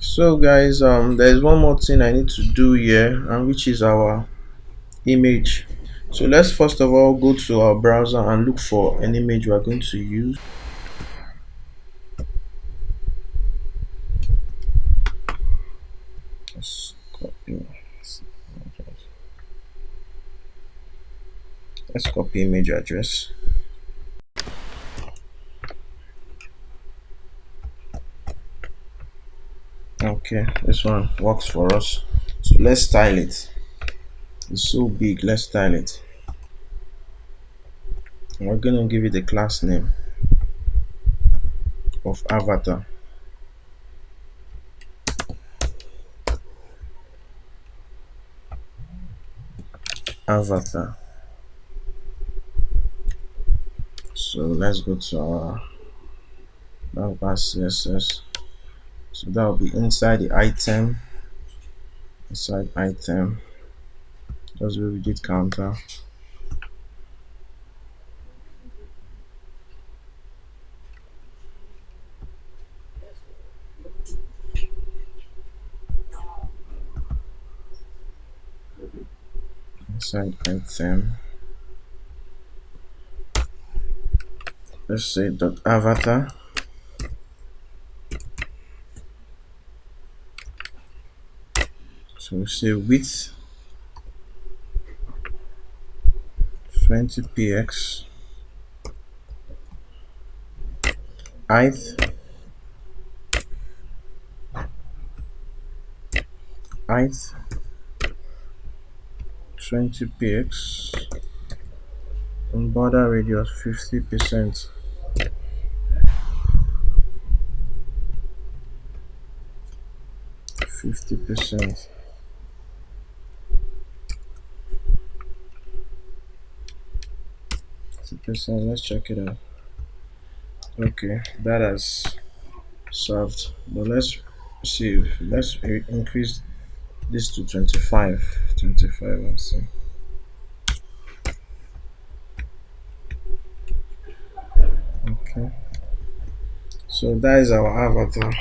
So guys, there's one more thing I need to do here, and which is our image. So let's first of all go to our browser and look for an image we are going to use. Let's copy. Let's copy image address. Okay, this one works for us. So let's style it. It's so big. Let's style it. And we're gonna give it the class name of avatar. Avatar. So let's go to our CSS. So that will be inside the item. Inside item. That's where we did counter. Inside item. Let's say dot avatar. So we say width 20 px, height 20 px, and border radius 50%. 50%. Let's check it out. Okay, that has served. But let's see. Let's increase this to 25. 25 and see. Okay. So that is our avatar.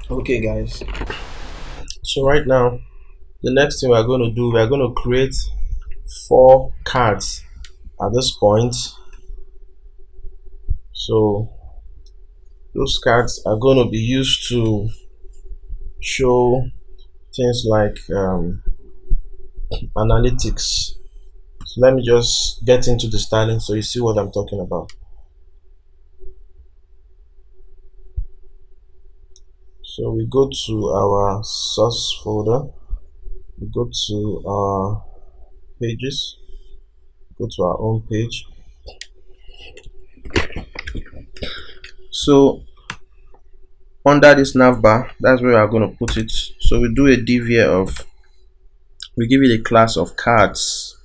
Okay, guys. So right now, the next thing we're going to do, we're going to create 4 cards at this point. So those cards are going to be used to show things like analytics. So let me just get into the styling so you see what I'm talking about. So we go to our source folder, we go to our pages, go to our own page. So under this navbar, that's where we are going to put it. So we do a div here of, we give it a class of cards.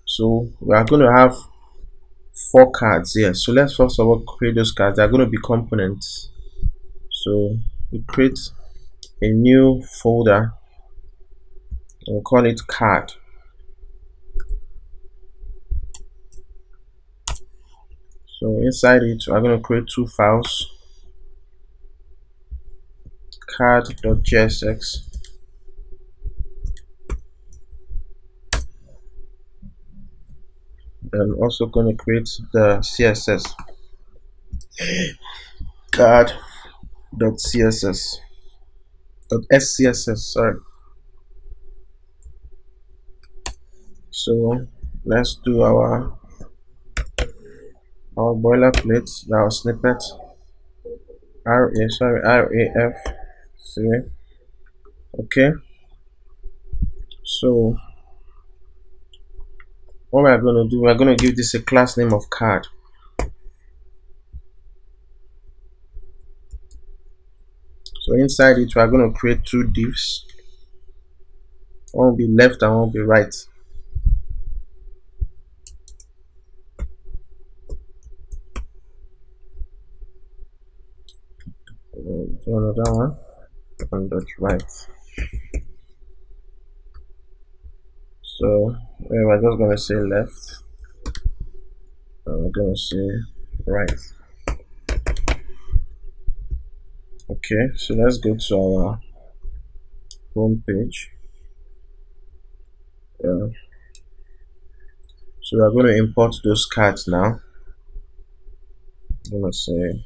So we are going to have 4 cards here. So let's first of all create those cards. They are going to be components. So we create a new folder and we'll call it card. So inside it, we're going to create 2 files, card.jsx and also going to create the CSS, card.css.scss, sorry. So let's do our boilerplate, our snippet, raf. See, okay. So what we're going to do, we're going to give this a class name of card. So inside it, we're going to create 2 divs. One will be left and one will be right. Do another one, and that's right. So we're just going to say left. I'm gonna say right. Okay, so let's go to our home page. So we are going to import those cards now. I'm gonna say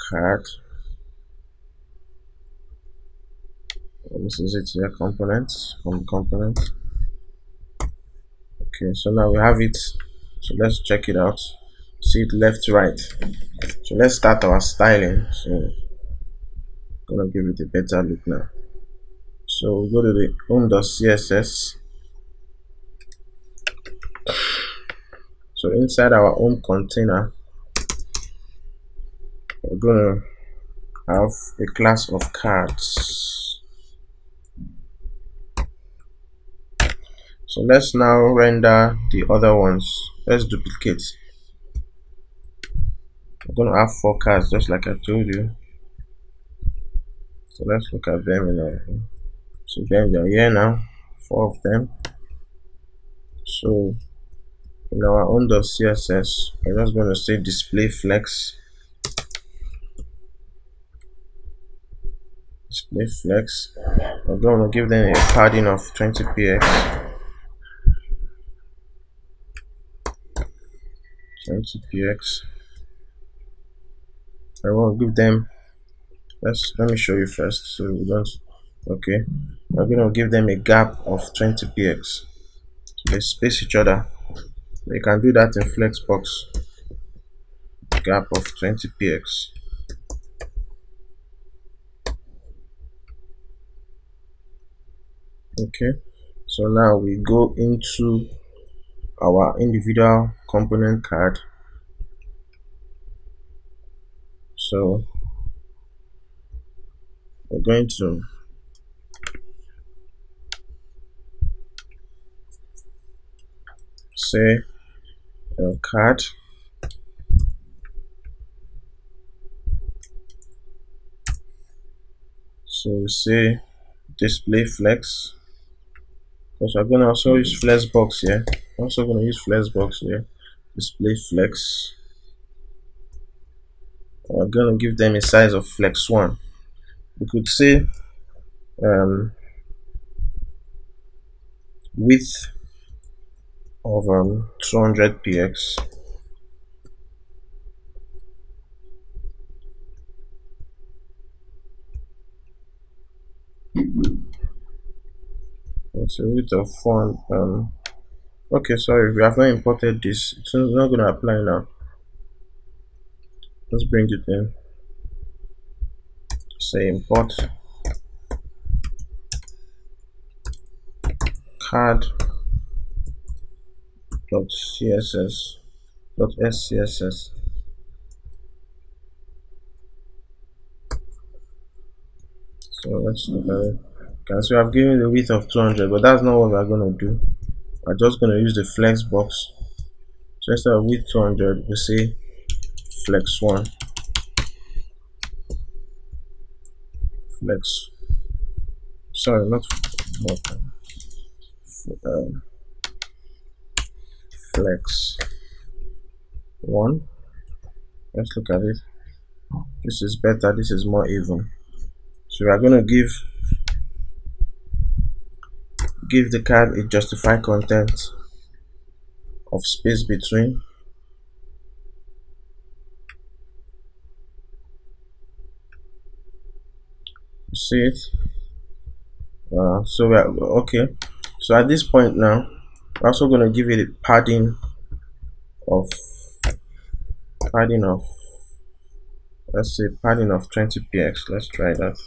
card. This is it here, components, home components. Okay, so now we have it. So let's check it out. See it left, right. So let's start our styling. So I'm gonna give it a better look now. So we'll go to the home.css. So inside our home container, we're gonna have a class of cards. So let's now render the other ones. Let's duplicate. I'm gonna have 4 cards just like I told you. So let's look at them in a, so then they're here now, 4 of them. So in our own.css, we're just going to say display flex. Display flex. We're going to give them a padding of 20px. 20px. I want to give them, let me show you first so we don't, okay, we're going to give them a gap of 20px. So they space each other. You can do that in flexbox. Gap of 20px. Okay, so now we go into our individual component card. So we're going to say card. So we say display flex, because we're going to also use flexbox here. Also going to use flexbox here. Display flex. We're going to give them a size of flex 1. We could say width of 200px. It's a width of 4. Okay, sorry, we have not imported this. It's not going to apply now. Let's bring it in. Say import card .scss. So let's look at it. Okay, so I've given the width of 200, but that's not what we're going to do. We're just going to use the flex box. So instead of width 200, we say flex 1. Flex. Sorry, not flex 1. Let's look at it. This is better. This is more even. So we are going to give the card a justify content of space between. You see it? So we are okay. So at this point now, we're also going to give it a padding of let's say padding of 20px. Let's try that.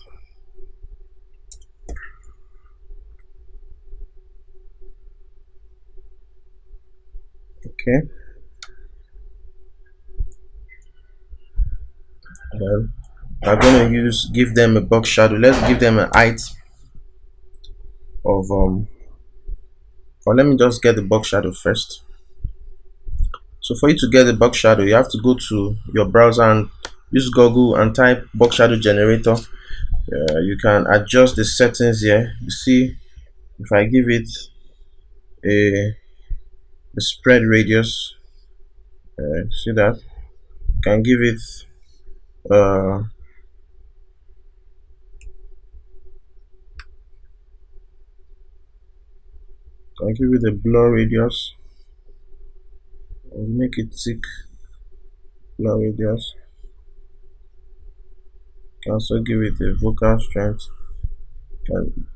Okay. Then we're going to give them a box shadow. Let's give them a height of or let me just get the box shadow first. So for you to get the box shadow, you have to go to your browser and use Google and type box shadow generator. You can adjust the settings here. You see, if I give it a the spread radius. See that? Can give it uh can give it a blur radius, or make it thick blur radius. Can also give it a vocal strength. Can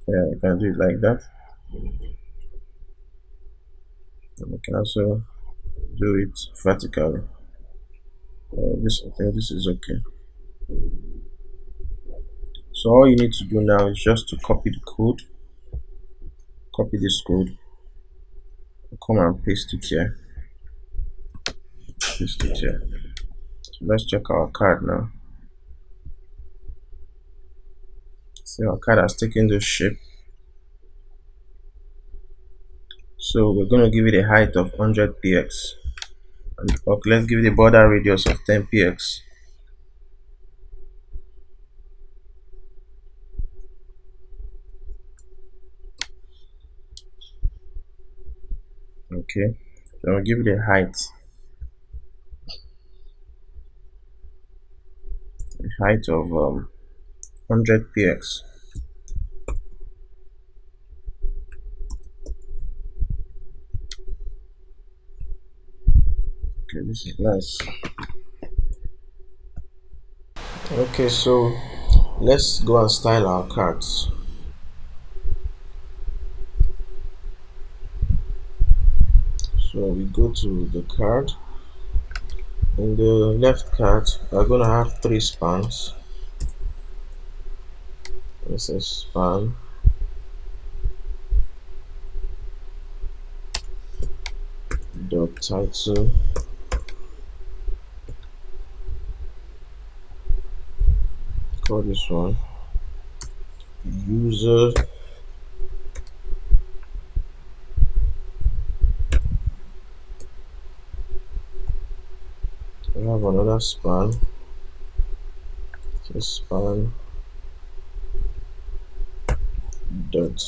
Yeah, you can do it like that. And you can also do it vertically. I think this is okay. So all you need to do now is just to copy the code, copy this code, come and paste it here. Paste it here. So let's check our card now. See, our card has taken this shape. So we're going to give it a height of 100 px. And let's give it a border radius of 10 px. Okay, so I'll give it a height of 100 px. Okay, this is nice. Okay, so let's go and style our cards. So we go to the card. In the left card, we're gonna have 3 spans. This is span, dot title, call this one user, we have another span, so span dot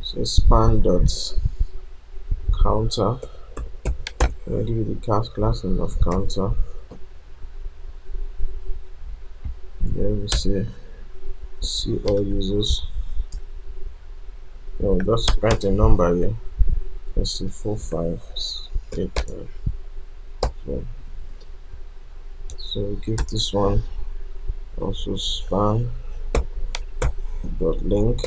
so span dot counter. I'll give you the class name of counter. There we see all users. No, just write a number here. Let's see 4, 5, 8, 9, 12. So we give this one also span dot link.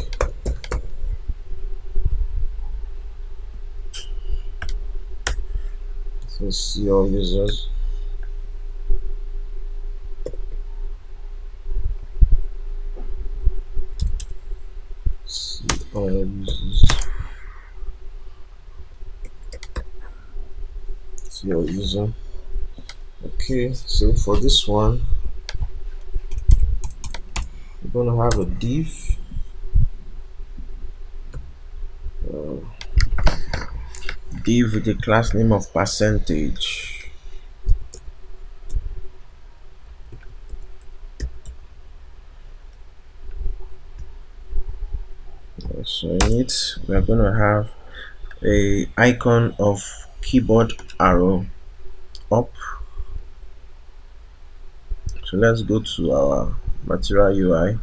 So see all users. See all users. See all user. Okay, so for this one, we're gonna have a div. Div with the class name of percentage. So in it, we're gonna have a icon of keyboard arrow up. So let's go to our material UI.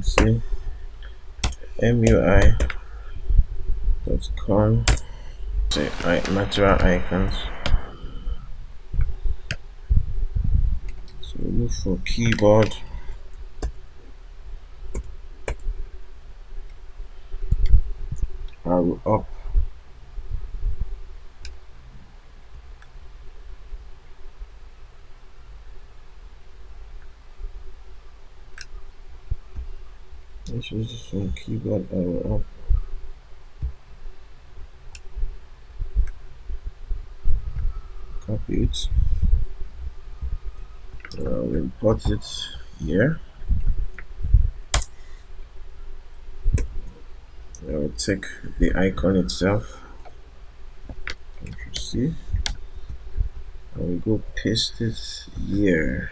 See MUI.com, say material icons. So we look for keyboard arrow up. Let's use this one, keyboard arrow up. Copy it. We'll import it here. We'll take the icon itself. Control C. And we go paste it here.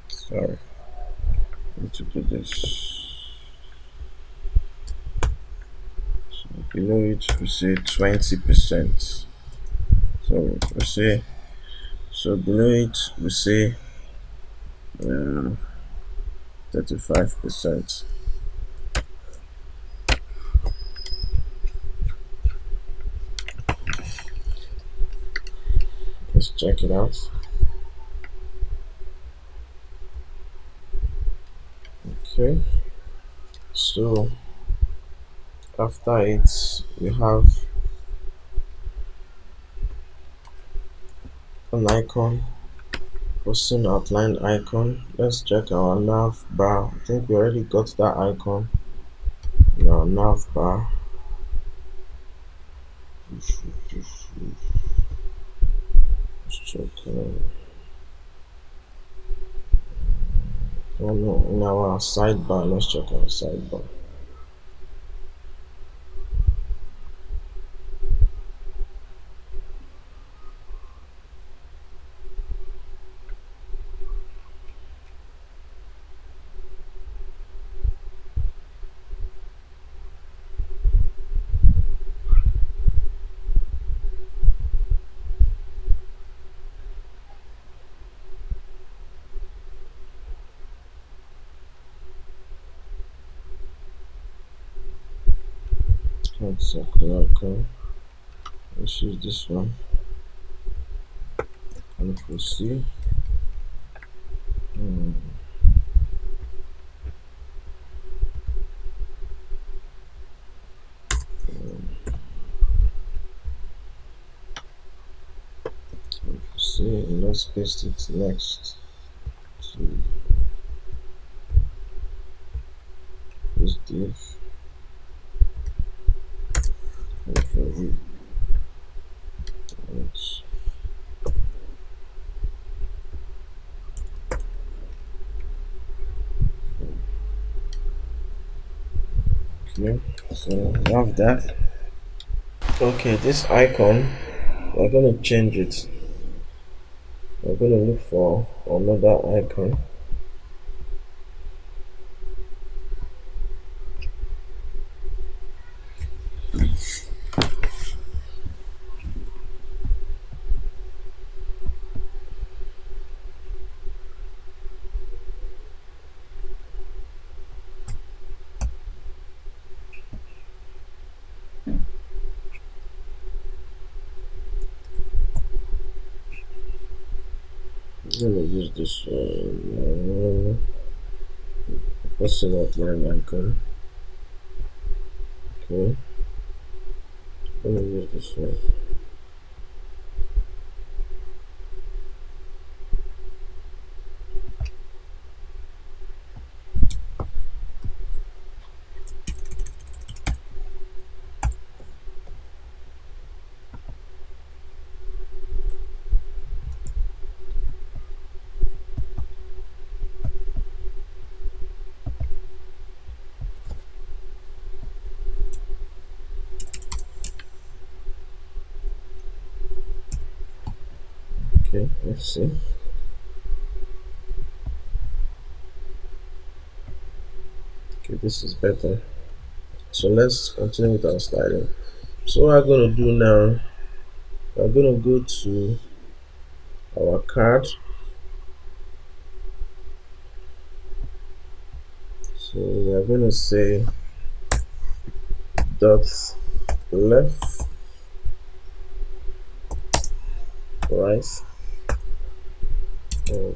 Sorry. Need to do this. So below it we say 20%. So we say, so below it we say 35%. Let's check it out. Okay, so after it we have an icon, person outline icon. Let's check our nav bar. I think we already got that icon in our nav bar. Let's check. Oh no, in our sidebar. Let's check our sidebar. Okay. Let's use this one. Control C. Control C, and let's paste it next to this div. Control V. Okay, so we have that. Okay, this icon, we're gonna change it. We're gonna look for another icon. I'm gonna use this one. Person outline icon. Okay. I'm gonna use this one. Okay, let's see. Okay, this is better. So let's continue with our styling. So what I'm gonna do now, we're gonna go to our card. So we're gonna say dot left, right,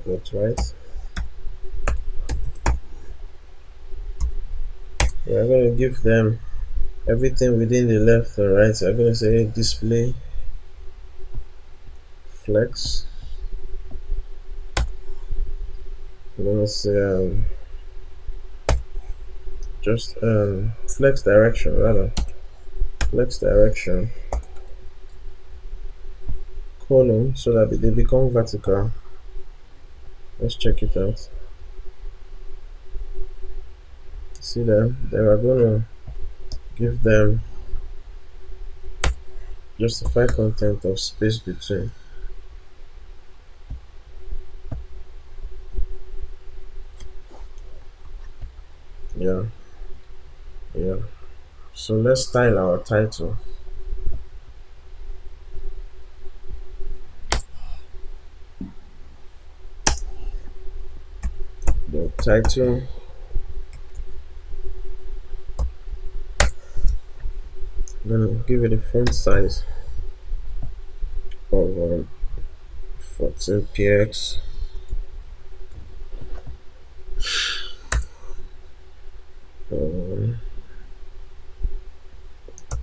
dot right. We're gonna give them everything within the left and right. So I'm gonna say display flex. I'm gonna say just flex direction rather. Flex direction colon so that they become vertical. Let's check it out. See them? Then we're gonna give them justify content of space between. Yeah, yeah. So let's style our title. The title, I'm gonna give it a font size of 14 px.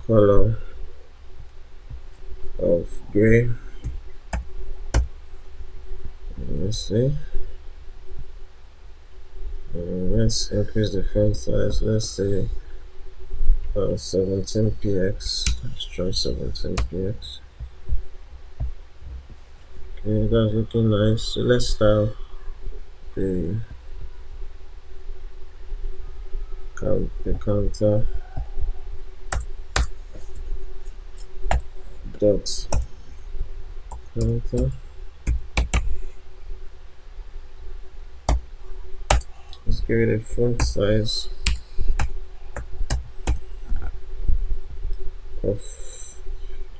Color of gray. Let's see. Let's increase the font size. Let's say 17 px. Let's try 17 px. Okay, that's looking nice. So let's style the counter dot counter. Let's give it a font size of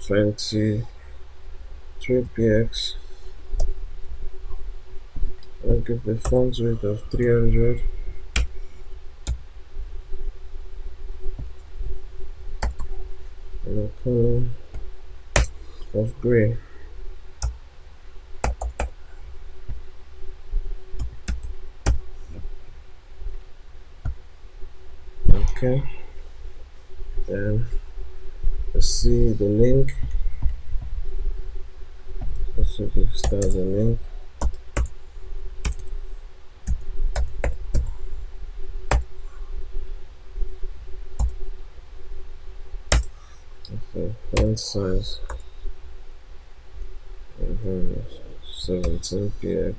23 px. I'll give the font weight of 300. And a color of gray. Okay, then let's see the link. Also give style the link. Okay, font size 17 px.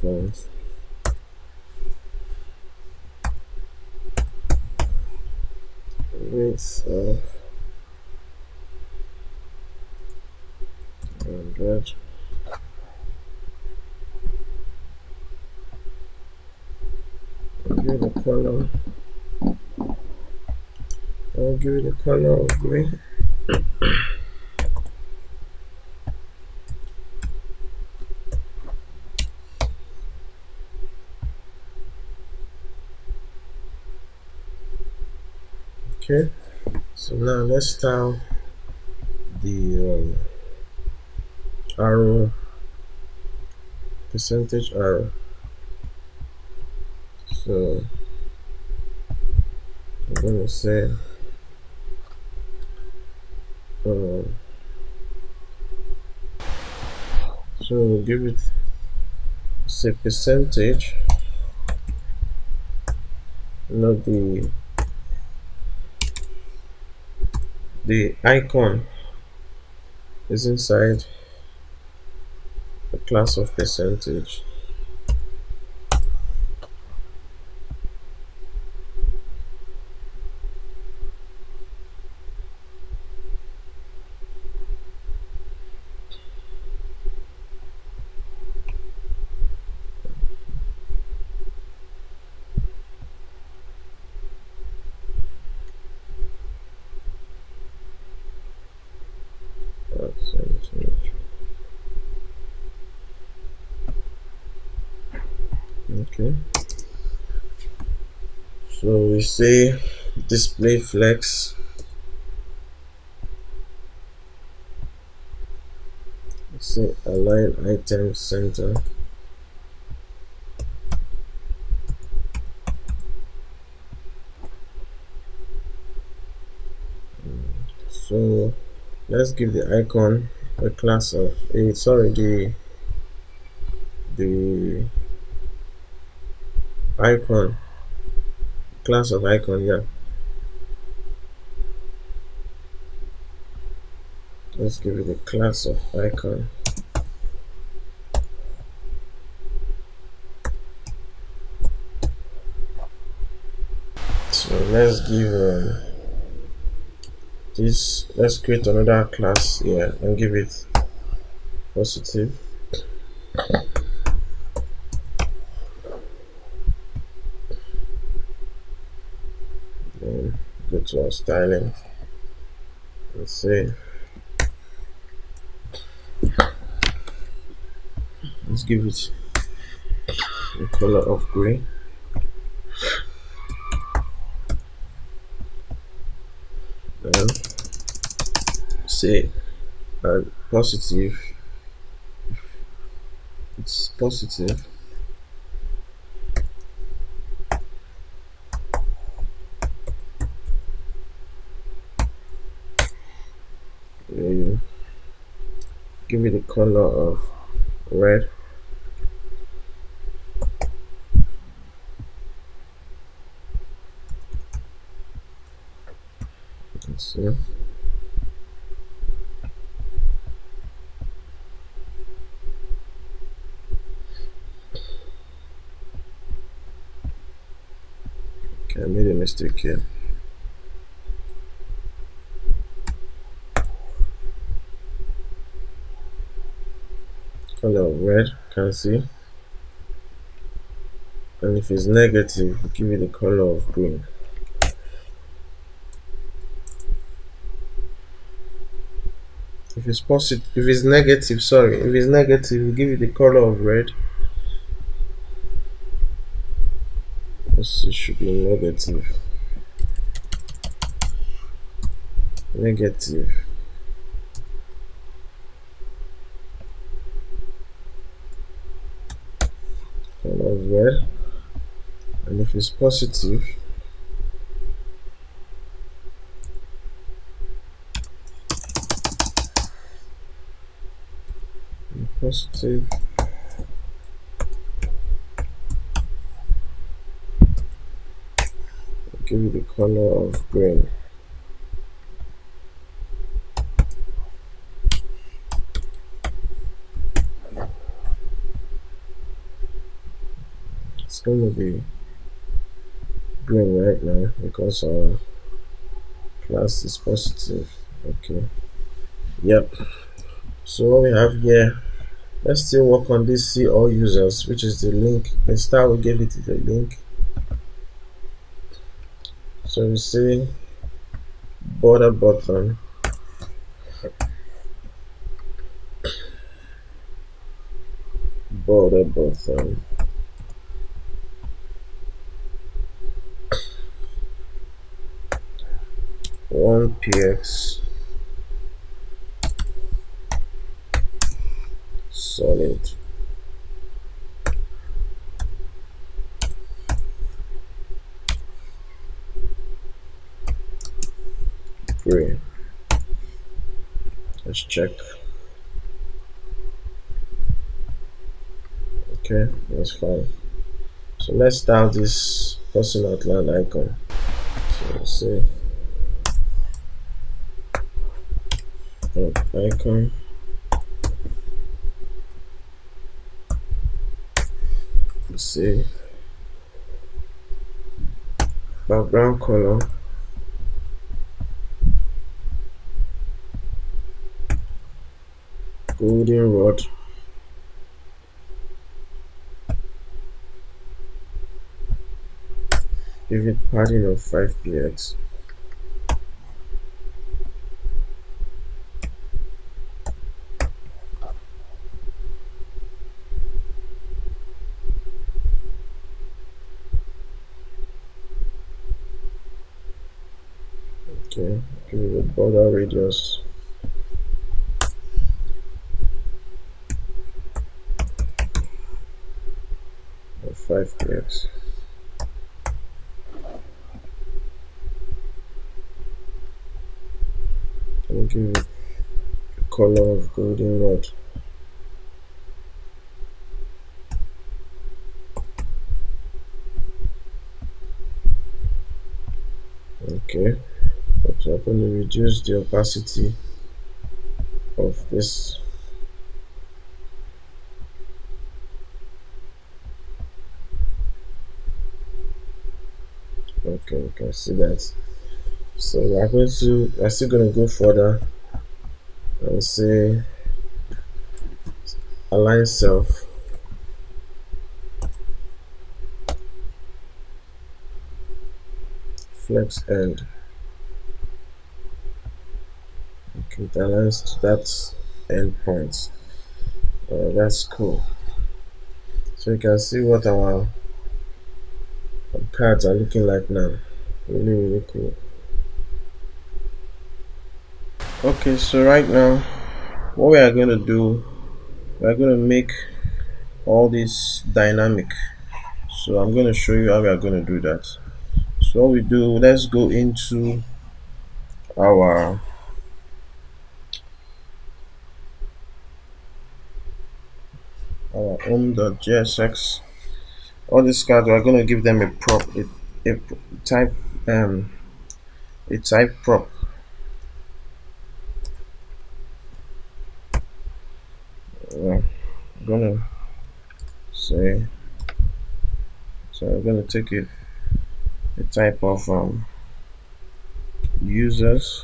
Font width of 100. Give it a color. I'll give it a color of gray. Okay, so now let's style the arrow, percentage arrow. So I'm gonna say so we'll give it say percentage, not the icon is inside the class of percentage. Percentage. Okay, so we say display flex. We say align item center. So let's give the icon a class of the icon, class of icon. Yeah, let's give it a class of icon. So let's give this, let's create another class here and give it positive. Then go to our styling and say, let's give it the color of gray. Then say positive, it's positive. You give it the color of red. Let's see. Okay, I made a mistake here. Color of red, can see. And if it's negative, give it the color of green. If it's positive, if it's negative, sorry, if it's negative, give it the color of red. This should be negative. Negative. Color of red. And if it's positive, positive, give it the color of green. It's going to be green right now because our class is positive. Okay. Yep. So what we have here, let's still work on this see all users, which is the link. Let's start, we give it the link. So we say border button, border button, one px solid. Gray. Let's check. Okay, that's fine. So let's start this person outline icon. So we'll say icon, let's say background color, golden rod, give it padding of 5px. Okay, give it a border radius of 5px. And give it color of golden rod. Okay, but we're going to reduce the opacity of this. Okay, you can see that. So we're still going to go further and say align self, flex end. Okay, it aligns to that end point. That's cool. So you can see what our cards are looking like now. Really, really cool. Okay, so right now, what we are going to do, we are going to make all this dynamic. So I'm going to show you how we are going to do that. So what we do, let's go into our home.jsx. All these cards, we are going to give them a prop, a type, um, a type prop. I'm gonna say, so I'm gonna take a type of users.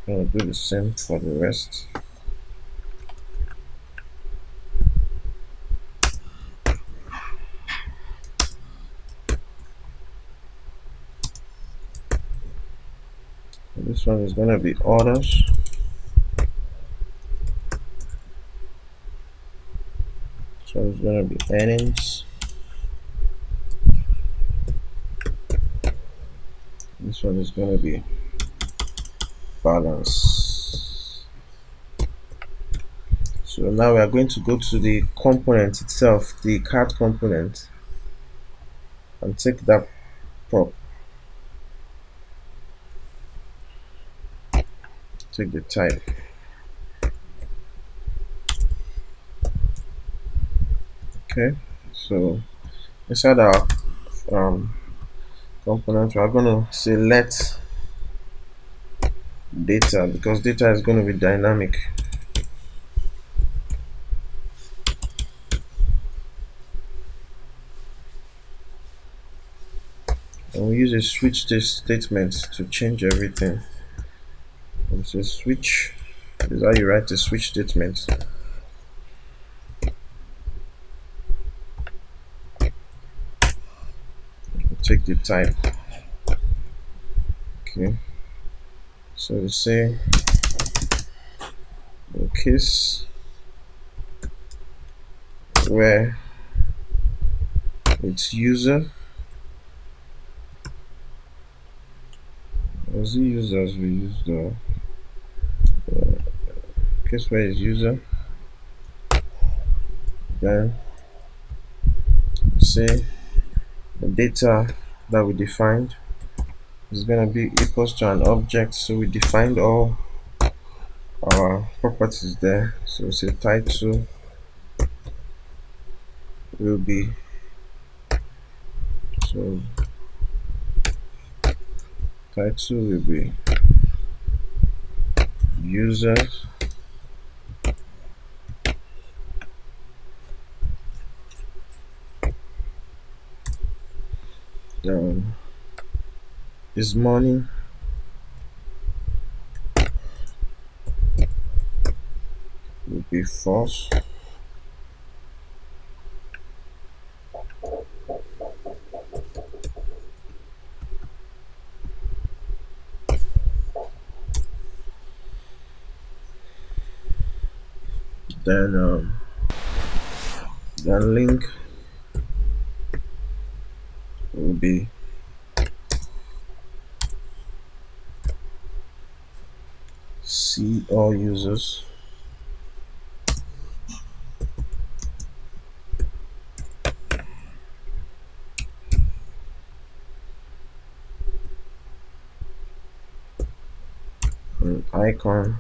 I'm gonna do the same for the rest. This one is gonna be orders. This one is gonna be earnings. This one is gonna be balance. So now we are going to go to the component itself, the card component, and take that prop. Take the type. Okay, so inside our component, we are going to select data because data is going to be dynamic. And we use a switch statement to change everything. It's a switch. This is how you write a switch statement. Take the type. Okay. So we say in case where it's user, as the users, we use the case where it's user. Then we say the data that we defined is going to be equals to an object. So we defined all our properties there. So we say title will be, so title will be users. Is morning. Will be false. Then link will be see all users. icon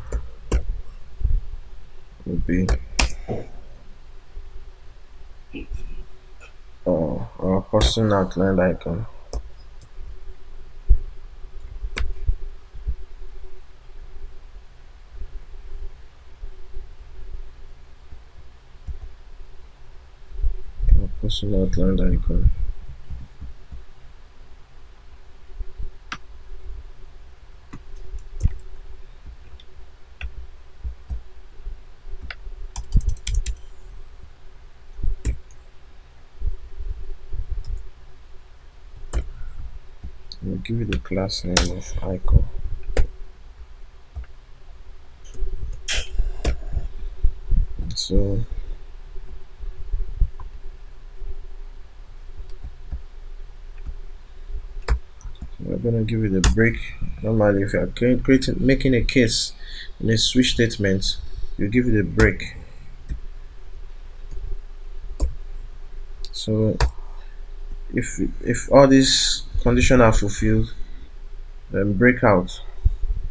would be our person outlined icon. Our person outlined icon. We'll give it the class name of icon. So we're gonna give it a break. Normally, if you are making a case in a switch statement, you give it a break. So if all these conditions are fulfilled, then break out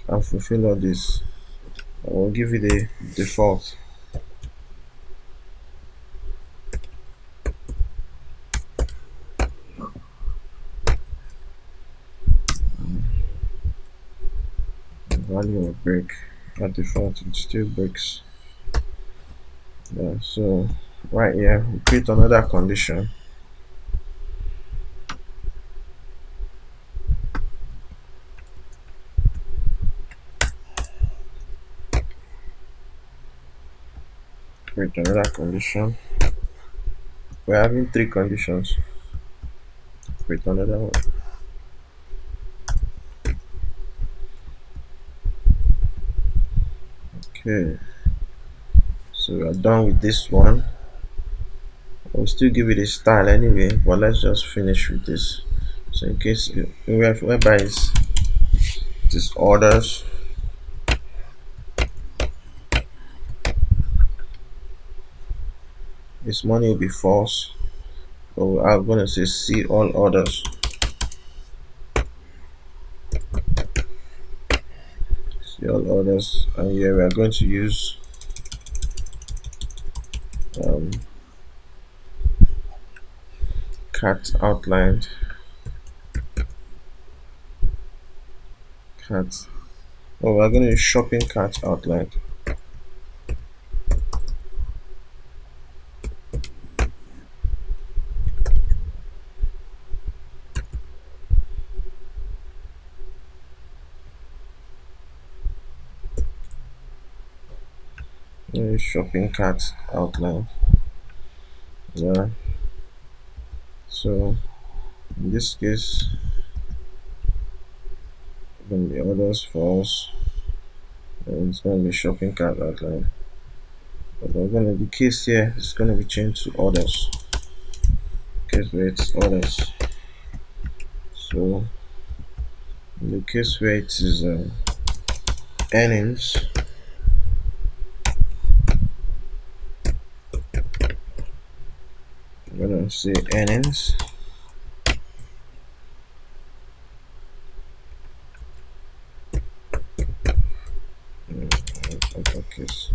and fulfill all this. I will give it a default. Value of break. At default, it still breaks. Yeah, so right here we create another condition. Create another condition. We're having three conditions. Create another one. Okay, so we are done with this one. We'll still give it a style anyway, but let's just finish with this. So in case whereby it is orders, this money will be false. So I'm gonna say see all orders. See all orders, and here we are going to use cat outlined. Cat. Oh, we're going to use shopping cart outlined. Shopping cart outline. Yeah. So in this case, when the orders false, and it's going to be shopping cart outline. But we're going to the case here is going to be changed to orders. Case where it's orders. So in the case where it is earnings, I'm going to say earnings. Uppercase.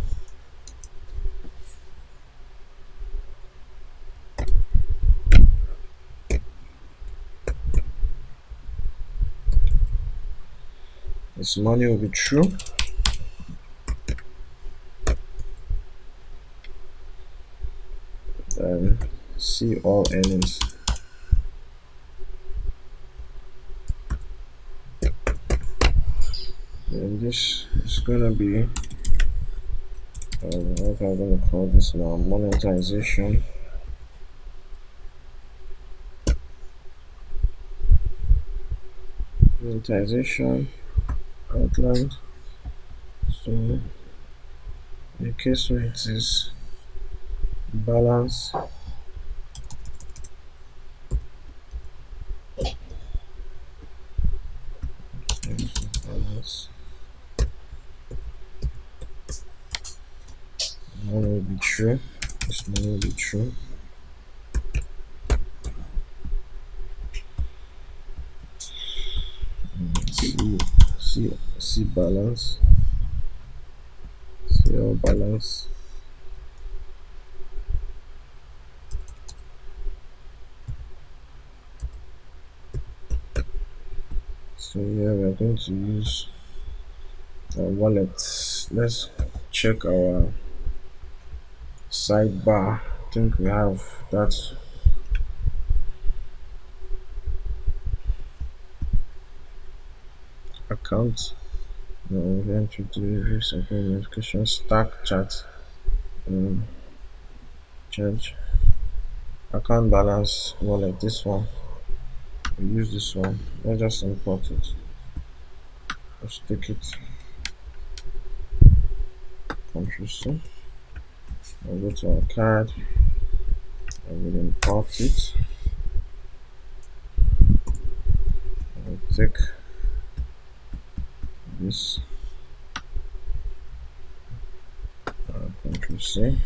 This money will be true. Then see all earnings. And this is gonna be what I'm gonna call this now, monetization. Monetization outlined. So the case where it is balance, balance, one will be true. This one will be true. See balance. See our balance. So here we are going to use our wallet. Let's check our sidebar. I think we have that. Account. No, event deliveries, notification, stack chat, um, charge, account balance, wallet. This one, we use this one. Let's just import it. Let's take it. Control C. I'll go to our card. I will import it. I'll take this. Control C.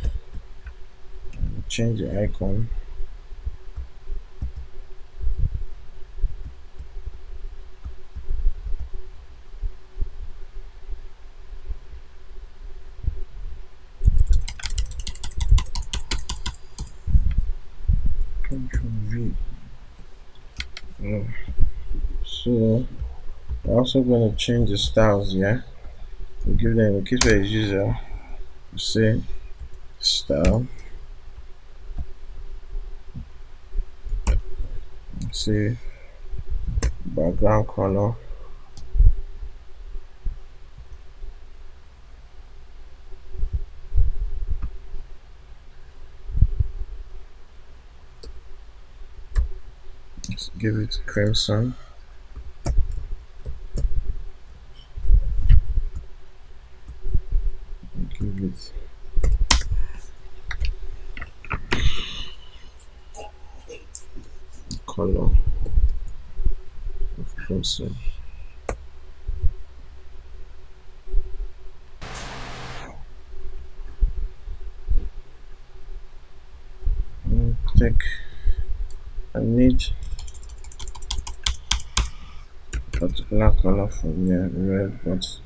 I'll change the icon. Control V. So we're also going to change the styles here. We'll give them, in case we're a user, we'll say style. Say background color. Let's give it crimson. Give it color of crimson. Take I need a particular color from here, red, but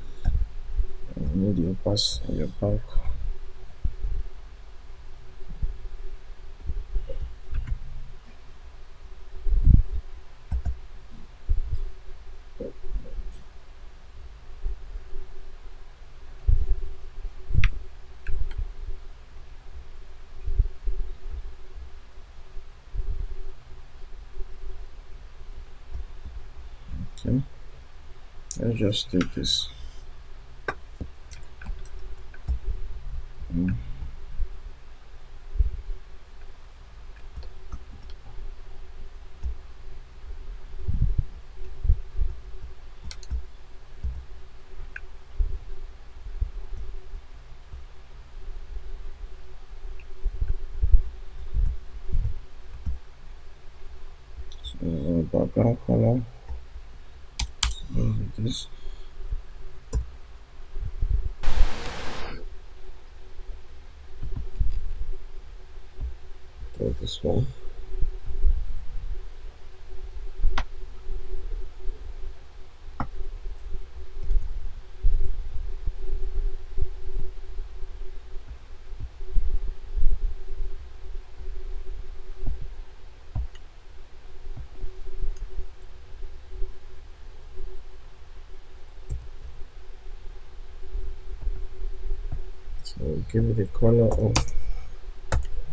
I need your pass your pipe. Okay, let's just take this. So background color. This. Take this one. So give it a color of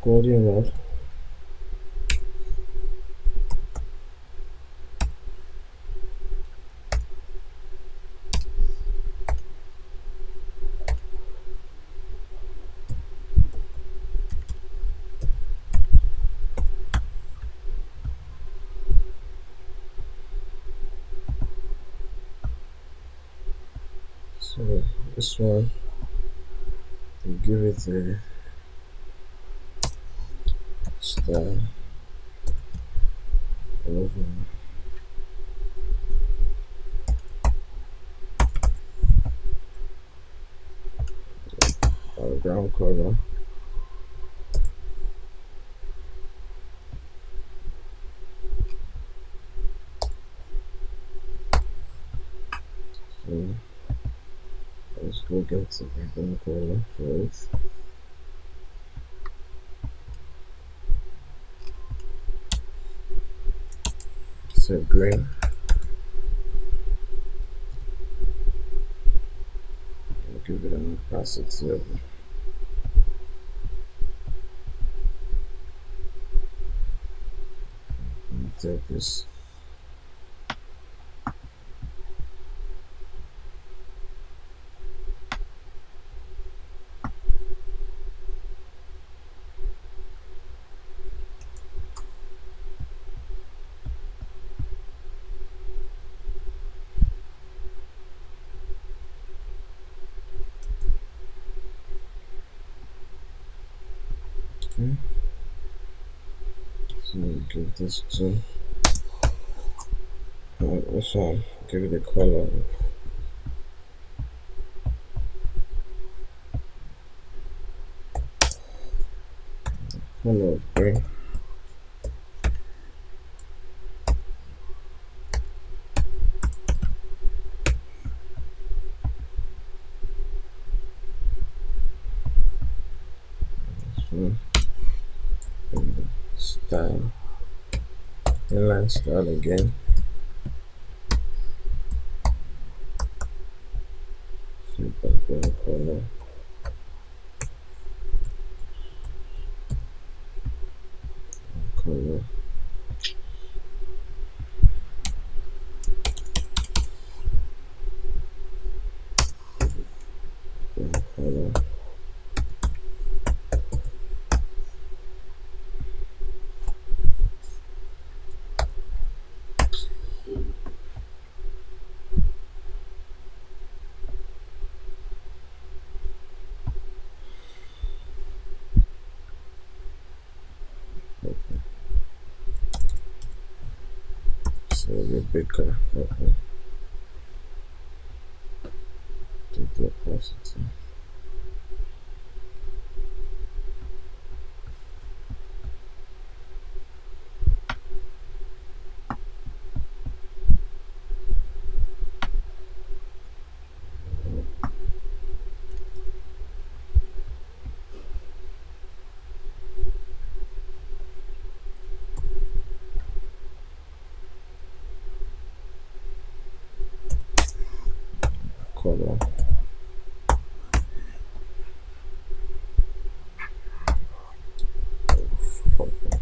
golden red. So this one, we give it a style. Ground color. So Let's go get the background color for it. So green. I'll give it an opacity of take this. Okay. So give this to this one. Give it a color. Color of green. So style. Inline style again. So background color. Color. Color. So the bigger. Okay. Take the opacity. Color. Purple.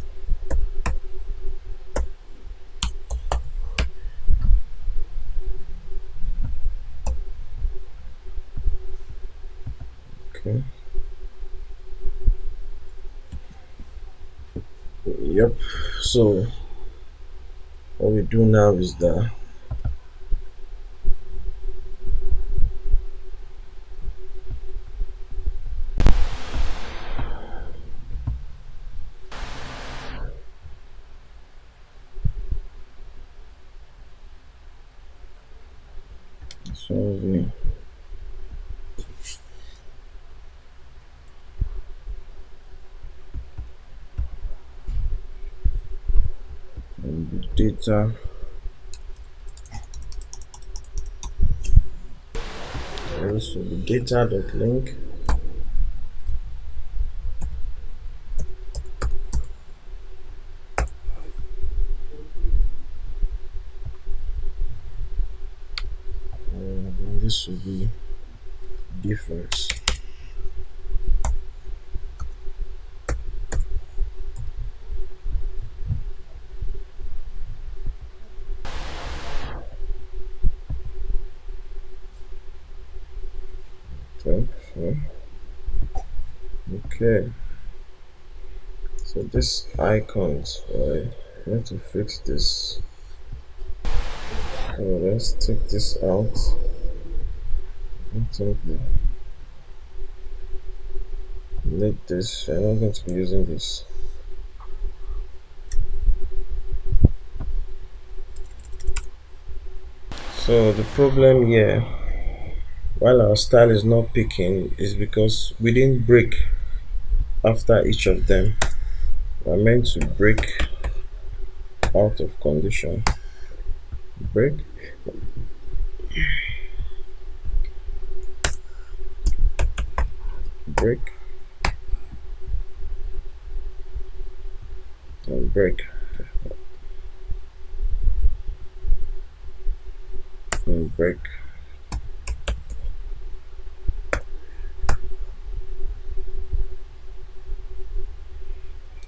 Okay. Yep. So what we do now is that so we the data. This will be data.link. And this will be difference. Okay. So this icons, right? I have to fix this. So let's take this out. Delete this. I'm not going to be using this. So the problem here, while our style is not picking, is because we didn't break after each of them. We're meant to break out of condition. Break. break and break and break.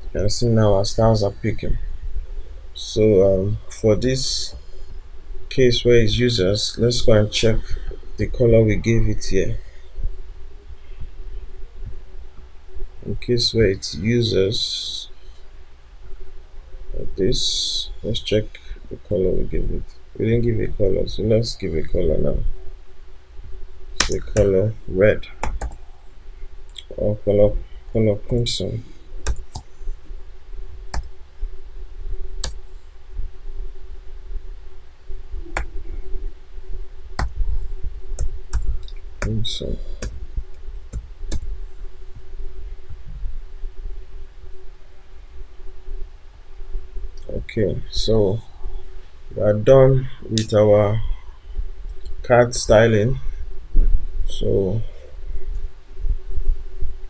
You can see now our styles are picking. So for this case where it's users, let's go and check the color we gave it here. In case where it's users, like this, let's check the color we gave it. We didn't give a color, so let's give a color now. Say color red or color crimson. Crimson. Okay, so we are done with our card styling. So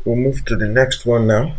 we'll move to the next one now.